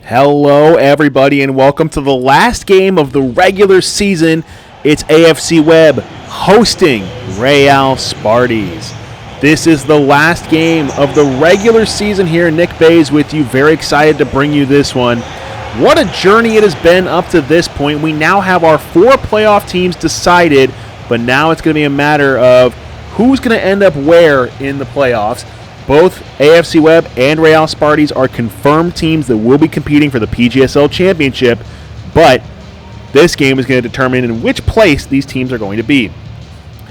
Hello, everybody, and welcome to the last game of the regular season. It's AFC Webb hosting Real Sparties. This is the last game of the regular season here. Nick Bays with you. Very excited to bring you this one. What a journey it has been up to this point. We now have our 4 playoff teams decided, but now it's going to be a matter of who's going to end up where in the playoffs. Both AFC Webb and Real Sparties are confirmed teams that will be competing for the PGSL Championship, but this game is going to determine in which place these teams are going to be.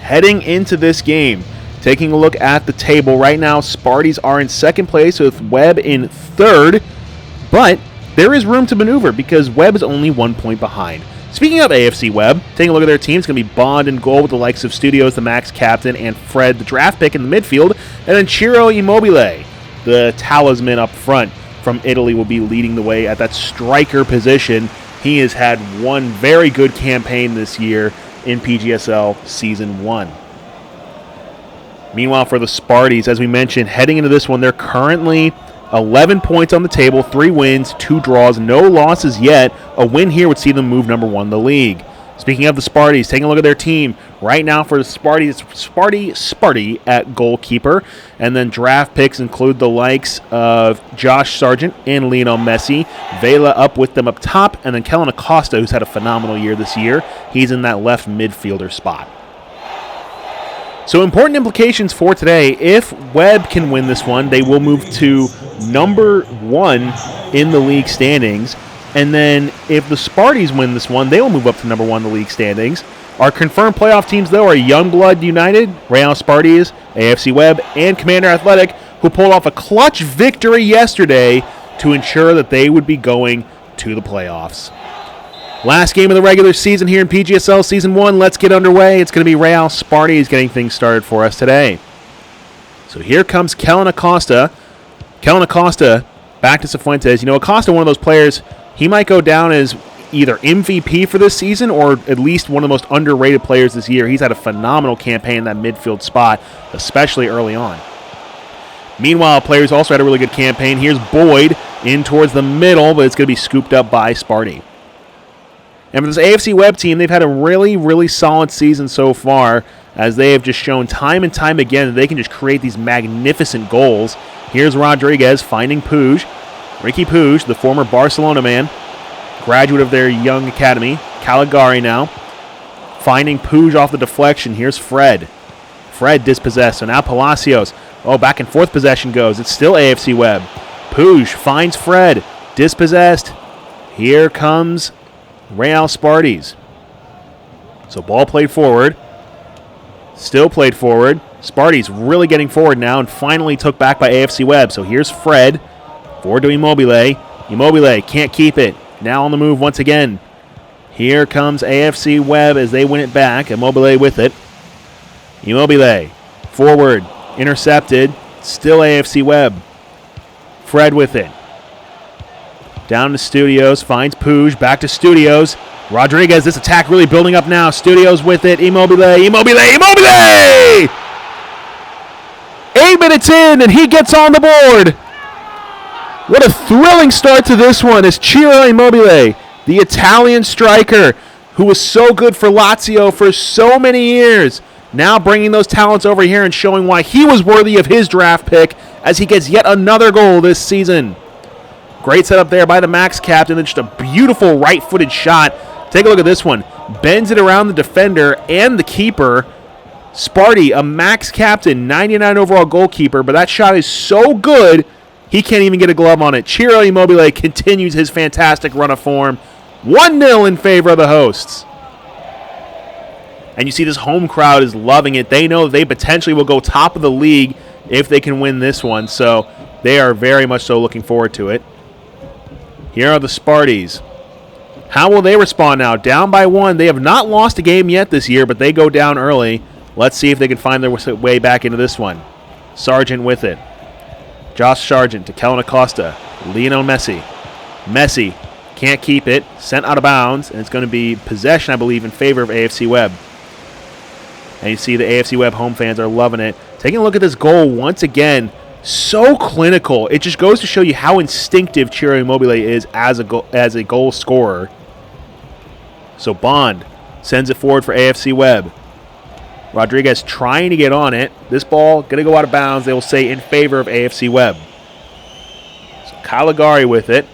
Heading into this game, taking a look at the table right now, Sparties are in second place with Webb in third, but there is room to maneuver because Webb is only 1 point behind. Speaking of AFC Webb, taking a look at their team, it's going to be Bond in goal with the likes of Studios, the Max captain, and Fred, the draft pick in the midfield, and then Ciro Immobile, the talisman up front from Italy, will be leading the way at that striker position. He has had one very good campaign this year in PGSL Season 1. Meanwhile, for the Sparties, as we mentioned, heading into this one, they're currently 11 points on the table, 3 wins, 2 draws, no losses yet. A win here would see them move number 1 in the league. Speaking of the Sparties, taking a look at their team. Right now for the Sparties, it's Sparty at goalkeeper. And then draft picks include the likes of Josh Sargent and Lionel Messi. Vela up with them up top. And then Kellen Acosta, who's had a phenomenal year this year. He's in that left midfielder spot. So important implications for today. If Webb can win this one, they will move to number 1 in the league standings. And then if the Sparties win this one, they will move up to number 1 in the league standings. Our confirmed playoff teams, though, are Youngblood United, Real Sparties, AFC Webb, and Commander Athletic, who pulled off a clutch victory yesterday to ensure that they would be going to the playoffs. Last game of the regular season here in PGSL Season 1. Let's get underway. It's going to be Real Sparties getting things started for us today. So here comes Kellen Acosta. Kellen Acosta back to Cifuentes. You know, Acosta, one of those players, he might go down as either MVP for this season or at least one of the most underrated players this year. He's had a phenomenal campaign in that midfield spot, especially early on. Meanwhile, players also had a really good campaign. Here's Boyd in towards the middle, but it's going to be scooped up by Sparty. And for this AFC Webb team, they've had a really, really solid season so far, as they have just shown time and time again that they can just create these magnificent goals. Here's Rodriguez finding Puig. Ricky Puig, the former Barcelona man, graduate of their young academy. Caligari now finding Puig off the deflection. Here's Fred. Fred dispossessed. So now Palacios. Oh, back and forth possession goes. It's still AFC Webb. Puig finds Fred. Dispossessed. Here comes Real Sparties. So ball played forward. Still played forward. Sparties really getting forward now and finally took back by AFC Webb. So here's Fred. Forward to Immobile. Immobile can't keep it. Now on the move once again. Here comes AFC Webb as they win it back. Immobile with it. Immobile. Forward. Intercepted. Still AFC Webb. Fred with it. Down to Studios. Finds Puig. Back to Studios. Rodriguez, this attack really building up now. Studios with it. Immobile. Immobile. Immobile! 8 minutes in and he gets on the board. What a thrilling start to this one as Ciro Immobile, the Italian striker who was so good for Lazio for so many years, now bringing those talents over here and showing why he was worthy of his draft pick as he gets yet another goal this season. Great setup there by the Max captain, and just a beautiful right-footed shot. Take a look at this one. Bends it around the defender and the keeper. Sparty, a Max captain, 99 overall goalkeeper, but that shot is so good, he can't even get a glove on it. Ciro Immobile continues his fantastic run of form. 1-0 in favor of the hosts. And you see this home crowd is loving it. They know they potentially will go top of the league if they can win this one. So they are very much so looking forward to it. Here are the Sparties. How will they respond now? Down by 1. They have not lost a game yet this year, but they go down early. Let's see if they can find their way back into this one. Sargent with it. Josh Sargent to Kellen Acosta. Lionel Messi. Messi can't keep it. Sent out of bounds. And it's going to be possession, I believe, in favor of AFC Webb. And you see the AFC Webb home fans are loving it. Taking a look at this goal once again. So clinical. It just goes to show you how instinctive Ciro Immobile is as a goal scorer. So Bond sends it forward for AFC Webb. Rodriguez trying to get on it. This ball going to go out of bounds, they will say, in favor of AFC Webb. So Caligari with it.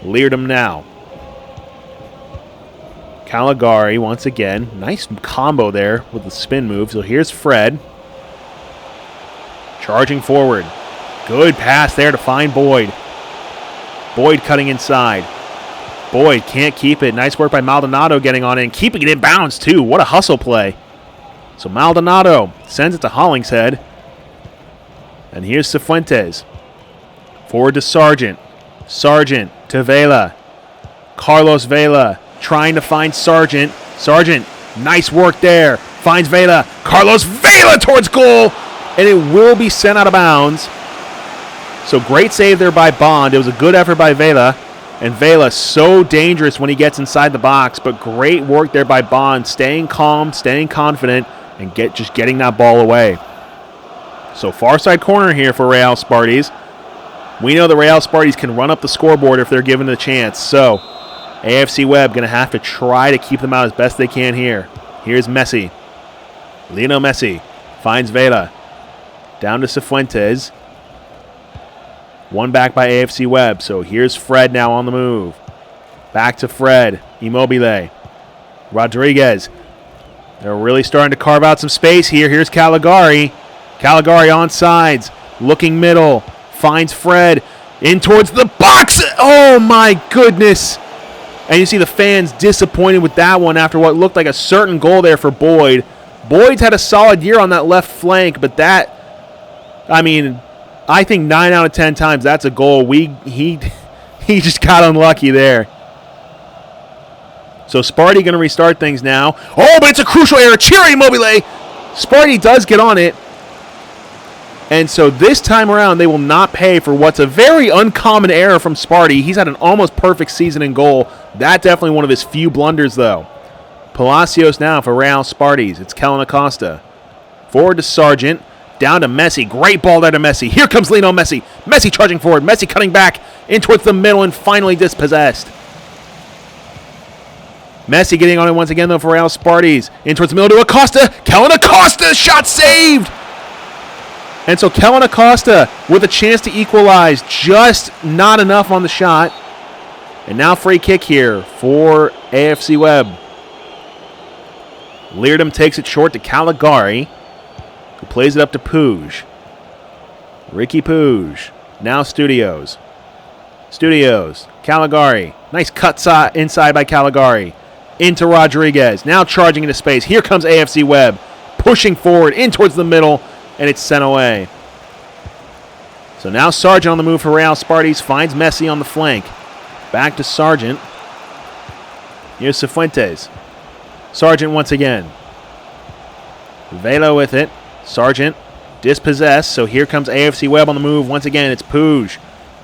Leardom now. Caligari once again. Nice combo there with the spin move. So here's Fred. Charging forward. Good pass there to find Boyd. Boyd cutting inside. Boyd can't keep it. Nice work by Maldonado getting on it and keeping it in bounds too. What a hustle play. So Maldonado sends it to Hollingshead. And here's Cifuentes. Forward to Sargent. Sargent to Vela. Carlos Vela trying to find Sargent. Sargent, nice work there. Finds Vela. Carlos Vela towards goal. And it will be sent out of bounds. So great save there by Bond. It was a good effort by Vela. And Vela so dangerous when he gets inside the box. But great work there by Bond. Staying calm, staying confident, and just getting that ball away. So far side corner here for Real Sparties. We know the Real Sparties can run up the scoreboard if they're given the chance. So AFC Webb going to have to try to keep them out as best they can here. Here's Messi. Lionel Messi finds Vela. Down to Cifuentes. One back by AFC Webb. So here's Fred now on the move. Back to Fred. Immobile. Rodriguez. They're really starting to carve out some space here. Here's Caligari. Caligari on sides. Looking middle. Finds Fred. In towards the box. Oh my goodness. And you see the fans disappointed with that one after what looked like a certain goal there for Boyd. Boyd's had a solid year on that left flank, but that... I think 9 out of 10 times that's a goal. He just got unlucky there. So Sparty going to restart things now. Oh, but it's a crucial error. Ciro Immobile. Sparty does get on it. And so this time around, they will not pay for what's a very uncommon error from Sparty. He's had an almost perfect season in goal. That's definitely one of his few blunders, though. Palacios now for Real Sparties. It's Kellen Acosta. Forward to Sargent. Down to Messi. Great ball there to Messi. Here comes Lionel Messi. Messi charging forward. Messi cutting back in towards the middle and finally dispossessed. Messi getting on it once again, though, for Real Sparties. In towards the middle to Acosta. Kellen Acosta. Shot saved. And so Kellen Acosta with a chance to equalize. Just not enough on the shot. And now free kick here for AFC Webb. Leardom takes it short to Caligari, who plays it up to Puig. Ricky Puig. Now Studios. Studios. Caligari. Nice cut inside by Caligari. Into Rodriguez. Now charging into space. Here comes AFC Webb. Pushing forward in towards the middle. And it's sent away. So now Sargent on the move for Real Sparties. Finds Messi on the flank. Back to Sargent. Here's Cifuentes. Sargent once again. Vela with it. Sargent dispossessed. So here comes AFC Webb on the move. Once again, it's Puig.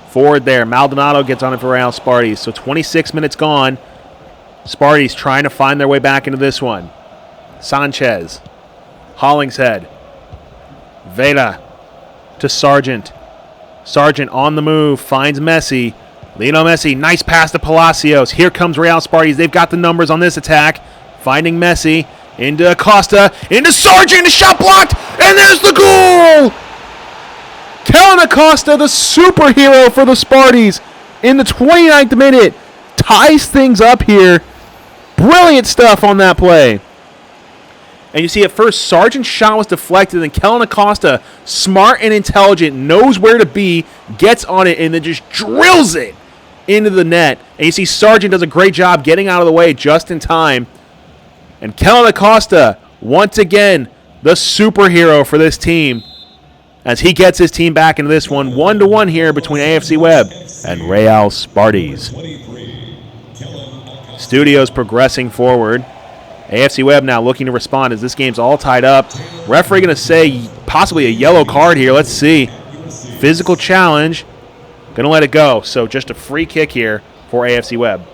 Forward there. Maldonado gets on it for Real Sparties. So 26 minutes gone. Sparties trying to find their way back into this one. Sanchez. Hollingshead. Vela to Sargent. Sargent on the move. Finds Messi. Lionel Messi. Nice pass to Palacios. Here comes Real Sparties. They've got the numbers on this attack. Finding Messi. Into Acosta. Into Sargent. A shot blocked. And there's the goal! Kellen Acosta, the superhero for the Sparties, in the 29th minute, ties things up here. Brilliant stuff on that play. And you see at first, Sargent's shot was deflected, and Kellen Acosta, smart and intelligent, knows where to be, gets on it, and then just drills it into the net. And you see Sargent does a great job getting out of the way just in time. And Kellen Acosta, once again, the superhero for this team, as he gets his team back into this one. 1-1 here between AFC Webb and Real Sparties. Studios progressing forward. AFC Webb now looking to respond as this game's all tied up. Referee going to say possibly a yellow card here. Let's see. Physical challenge. Going to let it go. So just a free kick here for AFC Webb.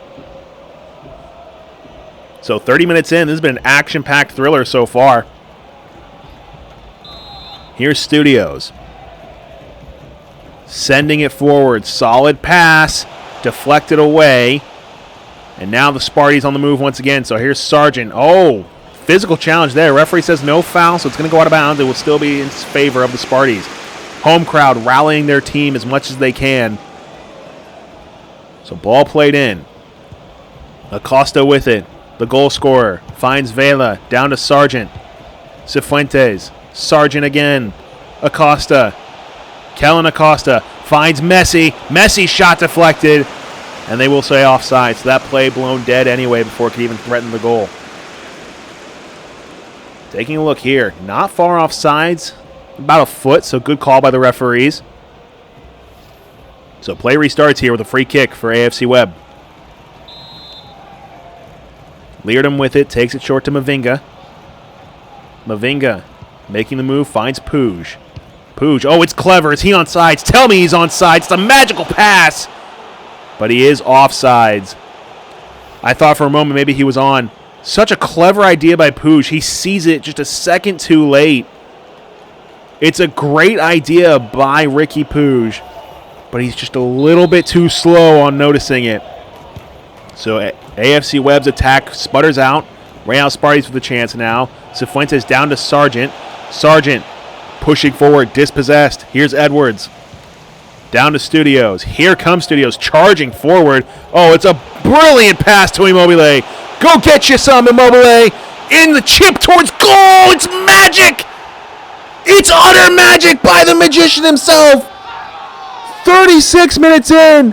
So 30 minutes in, this has been an action-packed thriller so far. Here's Studios. Sending it forward. Solid pass. Deflected away. And now the Sparties on the move once again. So here's Sargent. Oh, physical challenge there. Referee says no foul, so it's going to go out of bounds. It will still be in favor of the Sparties. Home crowd rallying their team as much as they can. So ball played in. Acosta with it. The goal scorer finds Vela. Down to Sargent. Cifuentes. Sargent again. Acosta. Kellen Acosta finds Messi. Messi shot deflected. And they will say offside. So that play blown dead anyway before it could even threaten the goal. Taking a look here. Not far off sides. About a foot. So good call by the referees. So play restarts here with a free kick for AFC Webb. Leardom with it. Takes it short to Mavinga. Mavinga making the move. Finds Puig. Puig. Oh, it's clever. Is he on sides? Tell me he's on sides. It's a magical pass. But he is offsides. I thought for a moment maybe he was on. Such a clever idea by Puig. He sees it just a second too late. It's a great idea by Ricky Puig. But he's just a little bit too slow on noticing it. So AFC Webb's attack sputters out. Real Sparties with a chance now. Cifuentes down to Sargent. Sargent pushing forward, dispossessed. Here's Edwards. Down to Studios. Here comes Studios, charging forward. Oh, it's a brilliant pass to Immobile. Go get you some, Immobile. In the chip towards goal. It's magic. It's utter magic by the magician himself. 36 minutes in.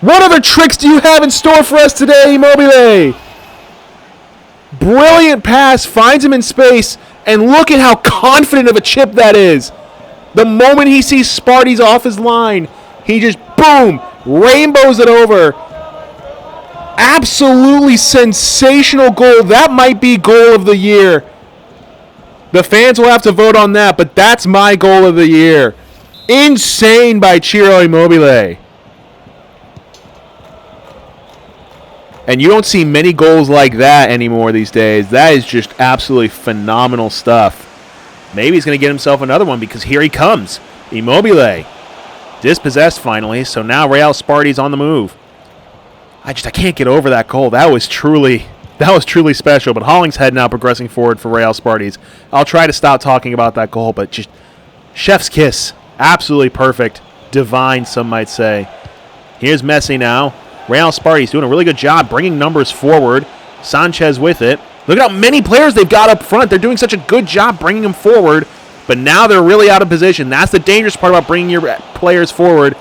What other tricks do you have in store for us today, Immobile? Brilliant pass, finds him in space, and look at how confident of a chip that is. The moment he sees Sparties off his line, he just, boom, rainbows it over. Absolutely sensational goal. That might be goal of the year. The fans will have to vote on that, but that's my goal of the year. Insane by Ciro Immobile. And you don't see many goals like that anymore these days. That is just absolutely phenomenal stuff. Maybe he's going to get himself another one because here he comes. Immobile. Dispossessed finally. So now Real Sparties on the move. I can't get over that goal. That was truly special. But Hollingshead now progressing forward for Real Sparties. I'll try to stop talking about that goal, but just chef's kiss. Absolutely perfect. Divine, some might say. Here's Messi now. Real Sparties doing a really good job bringing numbers forward. Sanchez with it. Look at how many players they've got up front. They're doing such a good job bringing them forward, but now they're really out of position. That's the dangerous part about bringing your players forward.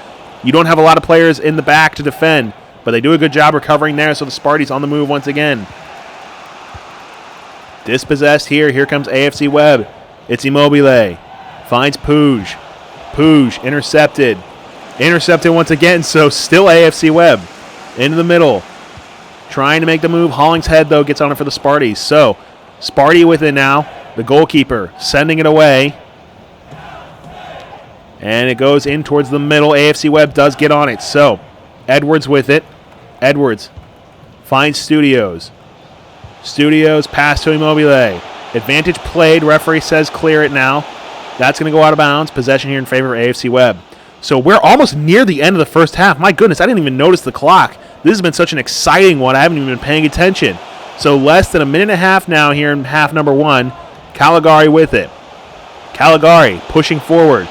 You don't have a lot of players in the back to defend, but they do a good job recovering there, so the Sparties on the move once again. Dispossessed here. Here comes AFC Webb. It's Immobile. Finds Puig. Puig intercepted. Intercepted once again, so still AFC Webb. Into the middle. Trying to make the move. Hollingshead, though, gets on it for the Sparties. So, Sparty with it now. The goalkeeper sending it away. And it goes in towards the middle. AFC Webb does get on it. So, Edwards with it. Edwards finds Studios. Studios pass to Immobile. Advantage played. Referee says clear it now. That's going to go out of bounds. Possession here in favor of AFC Webb. So we're almost near the end of the first half. My goodness, I didn't even notice the clock. This has been such an exciting one. I haven't even been paying attention. So less than a minute and a half now here in half number one. Caligari with it. Caligari pushing forward.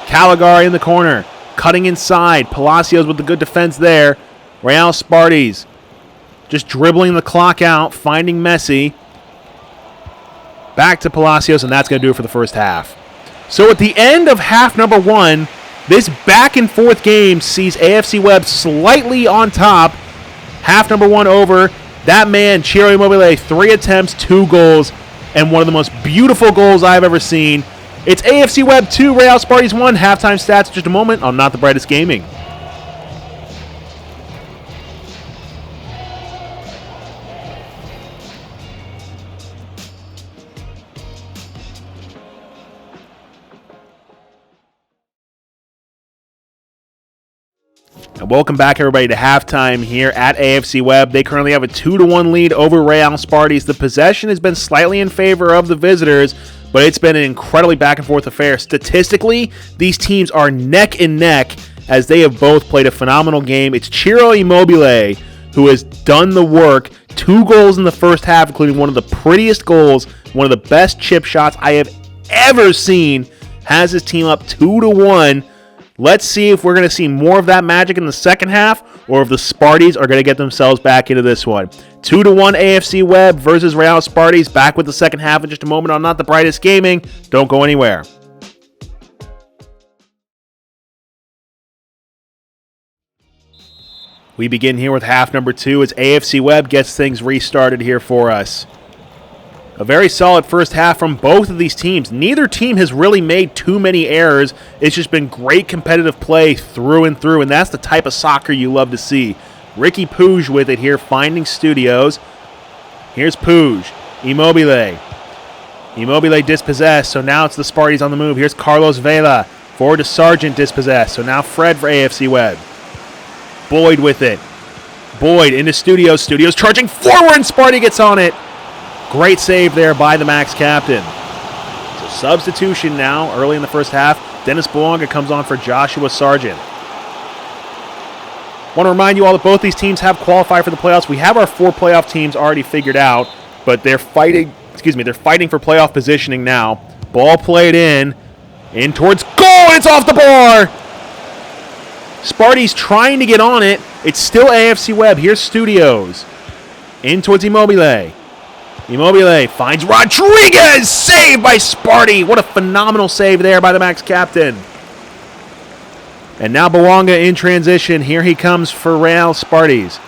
Caligari in the corner. Cutting inside. Palacios with the good defense there. Real Sparties just dribbling the clock out. Finding Messi. Back to Palacios, and that's going to do it for the first half. So at the end of half number one, this back-and-forth game sees AFC Webb slightly on top. Half number one over. That man, Ciro Immobile, 3 attempts, 2 goals, and one of the most beautiful goals I've ever seen. It's AFC Webb 2, Real Sparties 1. Halftime stats in just a moment on Not the Brightest Gaming. And welcome back, everybody, to halftime here at AFC Webb. They currently have a 2-1 lead over Real Sparties. The possession has been slightly in favor of the visitors, but it's been an incredibly back and forth affair. Statistically, these teams are neck and neck as they have both played a phenomenal game. It's Ciro Immobile who has done the work. 2 goals in the first half, including one of the prettiest goals, one of the best chip shots I have ever seen. Has his team up 2-1. Let's see if we're going to see more of that magic in the second half, or if the Sparties are going to get themselves back into this one. 2-1 AFC Webb versus Real Sparties. Back with the second half in just a moment on Not the Brightest Gaming. Don't go anywhere. We begin here with half number 2 as AFC Webb gets things restarted here for us. A very solid first half from both of these teams. Neither team has really made too many errors. It's just been great competitive play through and through, and that's the type of soccer you love to see. Ricky Puig with it here, finding Studios. Here's Puig. Immobile. Immobile dispossessed, so now it's the Sparties on the move. Here's Carlos Vela. Forward to Sargent dispossessed, so now Fred for AFC Webb. Boyd with it. Boyd into Studios. Studios charging forward, and Sparty gets on it. Great save there by the Max captain. So substitution now early in the first half. Dennis Bouanga comes on for Joshua Sargent. Want to remind you all that both these teams have qualified for the playoffs. We have our 4 playoff teams already figured out, but they're fighting for playoff positioning now. Ball played in towards goal, and it's off the bar. Sparty's trying to get on it. It's still AFC Webb. Here's Studios. In towards Immobile. Immobile finds Rodriguez, saved by Sparty. What a phenomenal save there by the Max captain. And now Bouanga in transition. Here he comes for Real Sparties.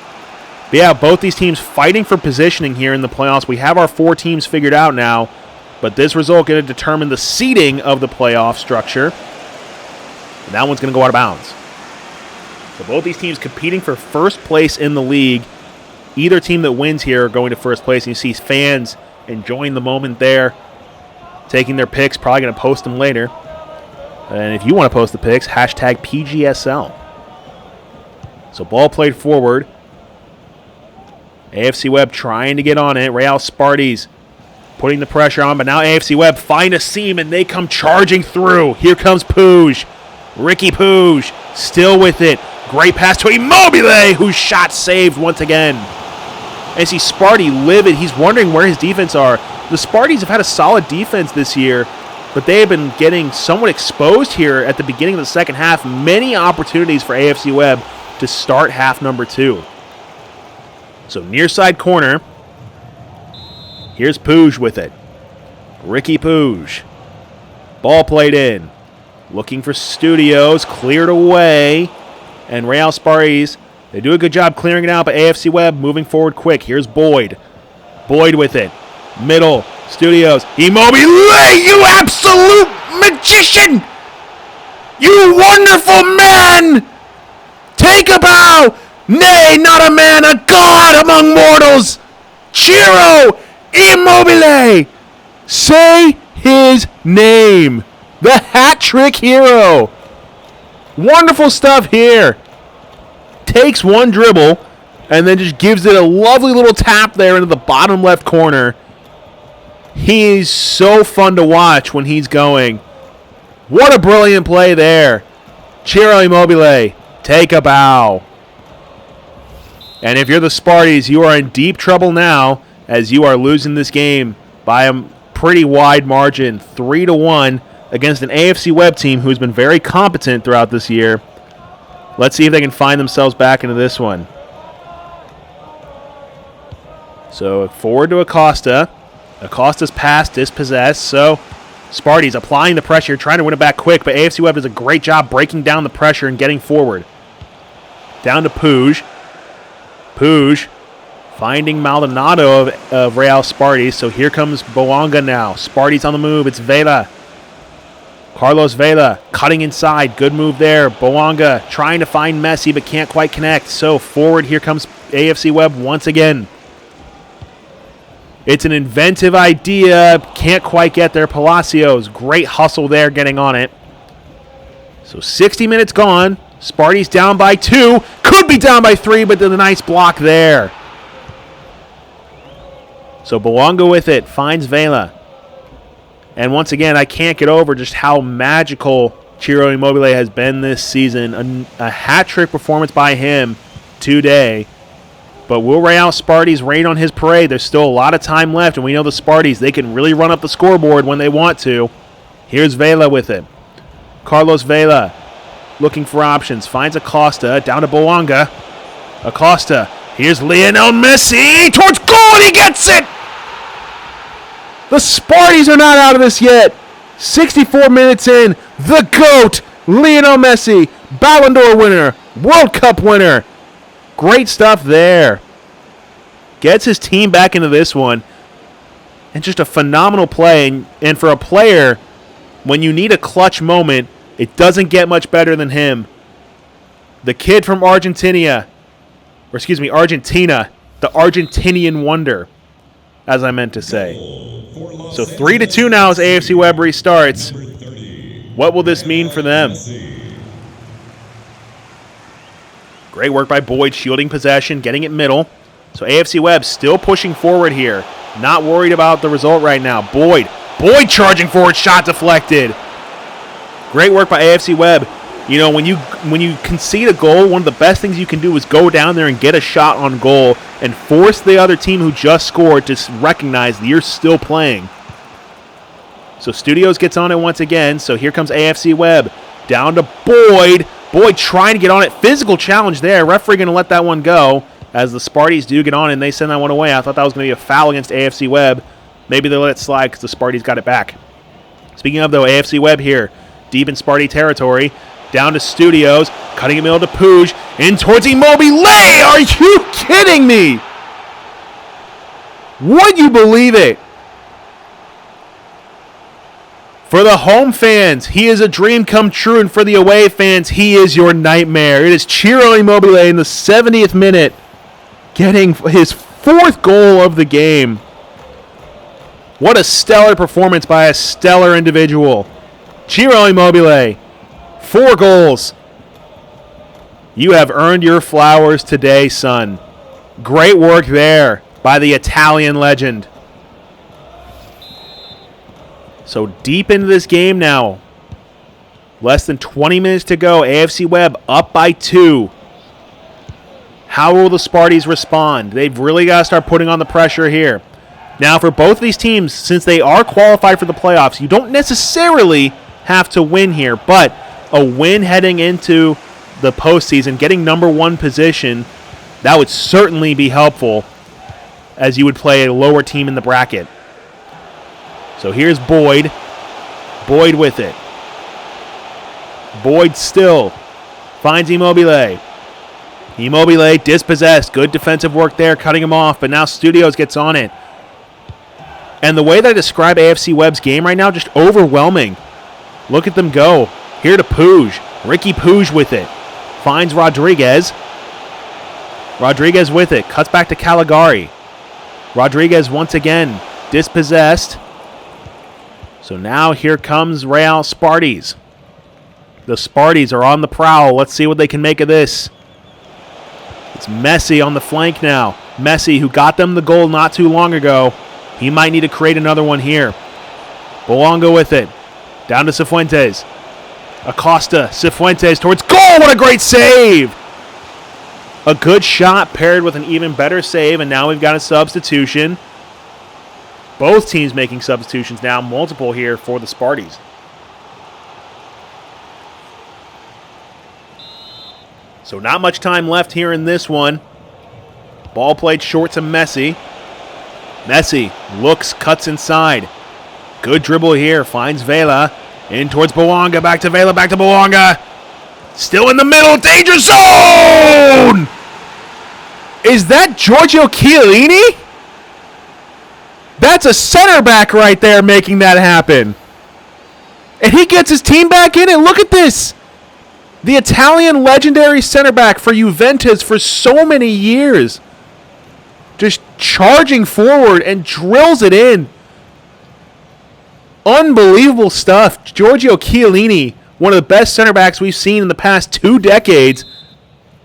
But yeah, both these teams fighting for positioning here in the playoffs. We have our 4 teams figured out now, but this result going to determine the seeding of the playoff structure. And that one's going to go out of bounds. So both these teams competing for first place in the league. Either team that wins here are going to first place, and you see fans enjoying the moment there, taking their picks, probably going to post them later. And if you want to post the picks, hashtag PGSL. So ball played forward. AFC Webb trying to get on it. Real Sparties putting the pressure on, but now AFC Webb find a seam, and they come charging through. Here comes Puig. Ricky Puig still with it. Great pass to Immobile, whose shot saved once again. And see Sparty livid. He's wondering where his defense are. The Sparties have had a solid defense this year, but they have been getting somewhat exposed here at the beginning of the second half. Many opportunities for AFC Webb to start half number 2. So near side corner. Here's Puig with it. Ricky Puig. Ball played in. Looking for Studios. Cleared away. And Real Sparties, they do a good job clearing it out, but AFC Webb moving forward quick. Here's Boyd. Boyd with it. Middle. Studios. Immobile, you absolute magician! You wonderful man! Take a bow! Nay, not a man, a god among mortals! Ciro Immobile! Say his name. The hat-trick hero. Wonderful stuff here. Takes one dribble and then just gives it a lovely little tap there into the bottom left corner. He's so fun to watch when he's going. What a brilliant play there. Ciro Immobile, take a bow. And if you're the Sparties, you are in deep trouble now as you are losing this game by a pretty wide margin, 3-1. Against an AFC Webb team who's been very competent throughout this year. Let's see if they can find themselves back into this one. So forward to Acosta. Acosta's pass dispossessed. So Sparties applying the pressure, trying to win it back quick, but AFC Webb does a great job breaking down the pressure and getting forward. Down to Puig. Puig finding Maldonado of Real Sparties. So here comes Bouanga now. Sparties on the move. It's Vela. Carlos Vela cutting inside. Good move there. Bouanga trying to find Messi but can't quite connect. So forward, here comes AFC Webb once again. It's an inventive idea. Can't quite get there. Palacios. Great hustle there getting on it. So 60 minutes gone. Sparty's down by 2. Could be down by 3, but the nice block there. So Bouanga with it. Finds Vela. And once again, I can't get over just how magical Ciro Immobile has been this season. A hat-trick performance by him today. But will Real Sparties rain on his parade? There's still a lot of time left, and we know the Sparties, they can really run up the scoreboard when they want to. Here's Vela with it. Carlos Vela looking for options. Finds Acosta. Down to Boanga. Acosta. Here's Lionel Messi. Towards goal, and he gets it! The Sparties are not out of this yet. 64 minutes in. The GOAT, Lionel Messi, Ballon d'Or winner, World Cup winner. Great stuff there. Gets his team back into this one. And just a phenomenal play. And for a player, when you need a clutch moment, it doesn't get much better than him. The kid from Argentina, the Argentinian wonder, as I meant to say. So 3-2 now as AFC Webb restarts. What will this mean for them? Great work by Boyd, shielding possession, getting it middle. So AFC Webb still pushing forward here. Not worried about the result right now. Boyd charging forward, shot deflected. Great work by AFC Webb. You know, when you concede a goal, one of the best things you can do is go down there and get a shot on goal and force the other team who just scored to recognize that you're still playing. So Studios gets on it once again. So here comes AFC Webb. Down to Boyd. Boyd trying to get on it. Physical challenge there. Referee going to let that one go as the Sparties do get on and they send that one away. I thought that was going to be a foul against AFC Webb. Maybe they let it slide because the Sparties got it back. Speaking of, though, AFC Webb here. Deep in Sparty territory. Down to Studios. Cutting it middle to Puig. In towards Immobile. Are you kidding me? Would you believe it? For the home fans, he is a dream come true, and for the away fans, he is your nightmare. It is Ciro Immobile in the 70th minute, getting his 4th goal of the game. What a stellar performance by a stellar individual. Ciro Immobile, 4 goals. You have earned your flowers today, son. Great work there by the Italian legend. So deep into this game now. Less than 20 minutes to go. AFC Webb up by 2. How will the Sparties respond? They've really got to start putting on the pressure here. Now for both of these teams, since they are qualified for the playoffs, you don't necessarily have to win here, but a win heading into the postseason, getting number 1 position, that would certainly be helpful as you would play a lower team in the bracket. So here's Boyd. Boyd with it. Boyd still finds Immobile. Immobile dispossessed. Good defensive work there, cutting him off, but now Studios gets on it. And the way that I describe AFC Webb's game right now, just overwhelming. Look at them go. Here to Puig. Ricky Puig with it. Finds Rodriguez. Rodriguez with it. Cuts back to Caligari. Rodriguez once again dispossessed. So now here comes Real Sparties. The Sparties are on the prowl. Let's see what they can make of this. It's Messi on the flank now. Messi, who got them the goal not too long ago. He might need to create another one here. Boanga with it. Down to Cifuentes. Acosta, Cifuentes towards goal. What a great save. A good shot paired with an even better save, and now we've got a substitution. Both teams making substitutions now, multiple here for the Sparties. So not much time left here in this one. Ball played short to Messi. Messi looks, cuts inside. Good dribble here, finds Vela. In towards Boanga, back to Vela, back to Boanga. Still in the middle, danger zone! Is that Giorgio Chiellini? That's a center back right there making that happen. And he gets his team back in it. Look at this. The Italian legendary center back for Juventus for so many years. Just charging forward and drills it in. Unbelievable stuff. Giorgio Chiellini, one of the best center backs we've seen in the past 2 decades,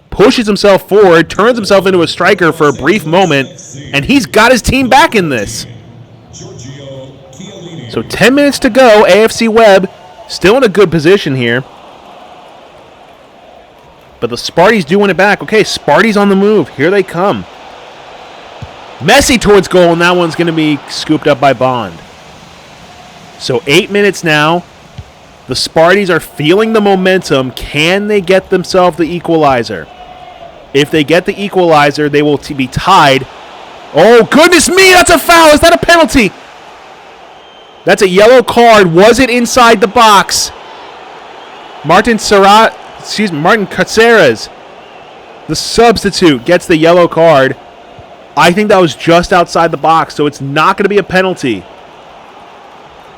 pushes himself forward, turns himself into a striker for a brief moment, and he's got his team back in this. So 10 minutes to go. AFC Webb still in a good position here. But the Sparties do win it back. Okay, Sparties on the move. Here they come. Messi towards goal, and that one's going to be scooped up by Bond. So 8 minutes now. The Sparties are feeling the momentum. Can they get themselves the equalizer? If they get the equalizer, they will be tied. Oh, goodness me, that's a foul. Is that a penalty? That's a yellow card. Was it inside the box? Martin Caceres, the substitute, gets the yellow card. I think that was just outside the box, so it's not going to be a penalty.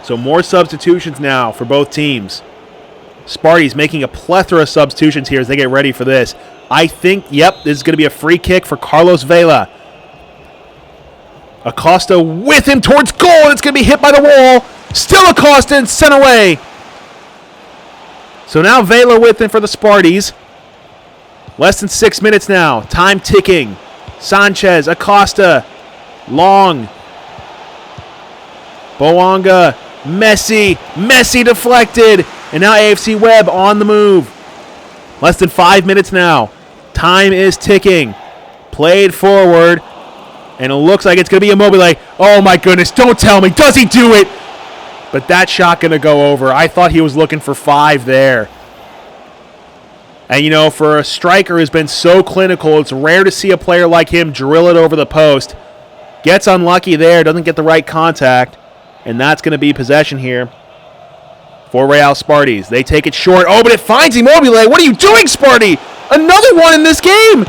So more substitutions now for both teams. Sparties making a plethora of substitutions here as they get ready for this. I think, yep, this is going to be a free kick for Carlos Vela. Acosta with him towards goal, and it's going to be hit by the wall. Still Acosta and sent away. So now Vela with him for the Sparties. Less than 6 minutes now. Time ticking. Sanchez, Acosta, Long. Boanga, Messi deflected. And now AFC Webb on the move. Less than 5 minutes now. Time is ticking. Played forward. And it looks like it's going to be Immobile. Oh my goodness, don't tell me. Does he do it? But that shot going to go over. I thought he was looking for 5 there. And, you know, for a striker who's been so clinical, it's rare to see a player like him drill it over the post. Gets unlucky there, doesn't get the right contact. And that's going to be possession here for Real Sparties. They take it short. Oh, but it finds Immobile. What are you doing, Sparty? Another one in this game.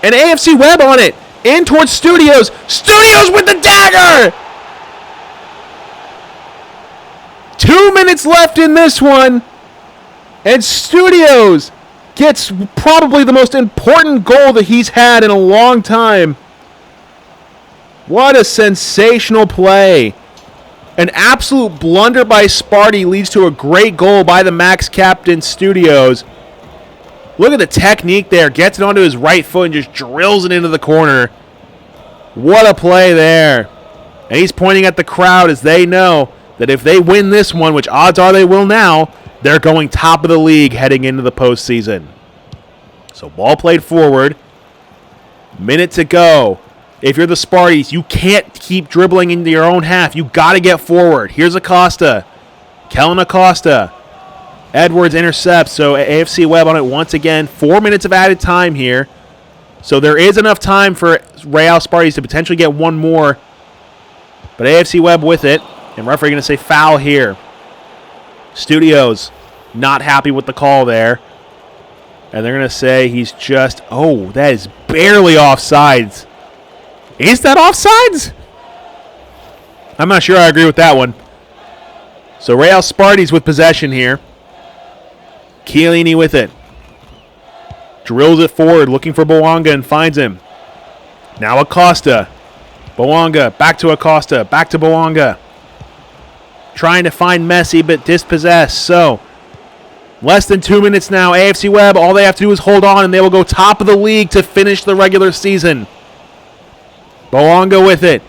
And AFC Webb on it. In towards Studios. Studios with the dagger! 2 minutes left in this one. And Studios gets probably the most important goal that he's had in a long time. What a sensational play. An absolute blunder by Sparty leads to a great goal by the Max captain, Studios. Look at the technique there. Gets it onto his right foot and just drills it into the corner. What a play there. And he's pointing at the crowd as they know that if they win this one, which odds are they will now, they're going top of the league heading into the postseason. So ball played forward. Minute to go. If you're the Sparties, you can't keep dribbling into your own half. You got to get forward. Here's Acosta. Kellen Acosta. Edwards intercepts, so AFC Webb on it once again. 4 minutes of added time here. So there is enough time for Real Sparties to potentially get one more. But AFC Webb with it. And referee going to say foul here. Studios not happy with the call there. And they're going to say he's just, oh, that is barely offsides. Is that offsides? I'm not sure I agree with that one. So Real Sparties with possession here. Chiellini with it. Drills it forward, looking for Boanga and finds him. Now Acosta. Boanga, back to Acosta, back to Boanga. Trying to find Messi, but dispossessed. So, less than 2 minutes now. AFC Webb, all they have to do is hold on, and they will go top of the league to finish the regular season. Boanga with it.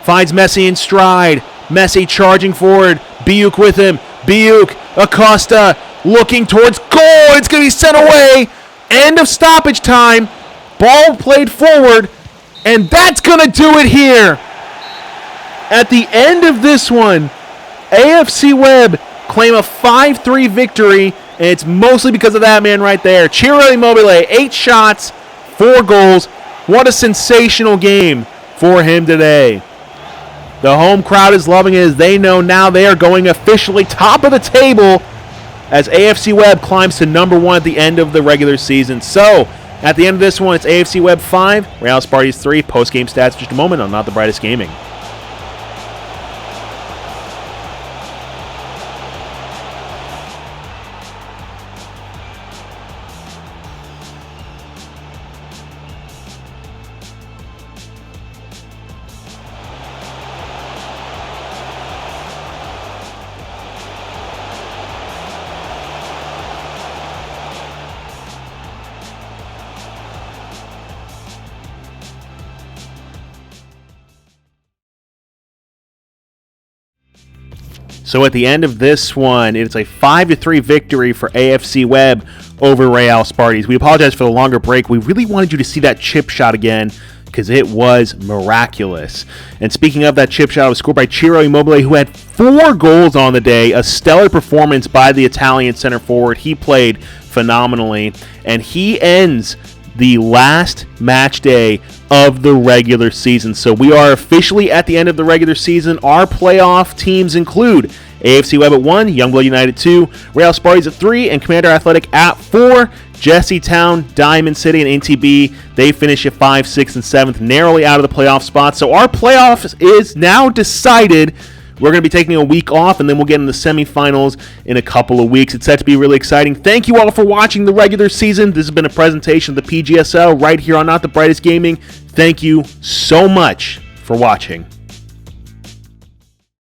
Finds Messi in stride. Messi charging forward. Biuk with him. Biuk, Acosta, looking towards goal. It's going to be sent away. End of stoppage time. Ball played forward. And that's going to do it here. At the end of this one, AFC Webb claim a 5-3 victory. And it's mostly because of that man right there. Ciro Immobile, 8 shots, 4 goals. What a sensational game for him today. The home crowd is loving it as they know now they are going officially top of the table as AFC Webb climbs to number 1 at the end of the regular season. So, at the end of this one, it's AFC Webb 5, Real Sparties 3. Post-game stats in just a moment on Not the Brightest Gaming. So at the end of this one, it's a 5-3 victory for AFC Webb over Real Sparties. We apologize for the longer break. We really wanted you to see that chip shot again because it was miraculous. And speaking of that chip shot, it was scored by Ciro Immobile, who had 4 goals on the day. A stellar performance by the Italian center forward. He played phenomenally, and he ends the last match day of the regular season. So we are officially at the end of the regular season. Our playoff teams include AFC Webb at 1, Youngblood United 2, Real Sparties at 3, and Commander Athletic at 4. Jesse Town, Diamond City, and NTB, they finish at 5, 6, and 7th, narrowly out of the playoff spot. So our playoff is now decided. We're going to be taking a week off, and then we'll get in the semifinals in a couple of weeks. It's set to be really exciting. Thank you all for watching the regular season. This has been a presentation of the PGSL right here on Not the Brightest Gaming. Thank you so much for watching.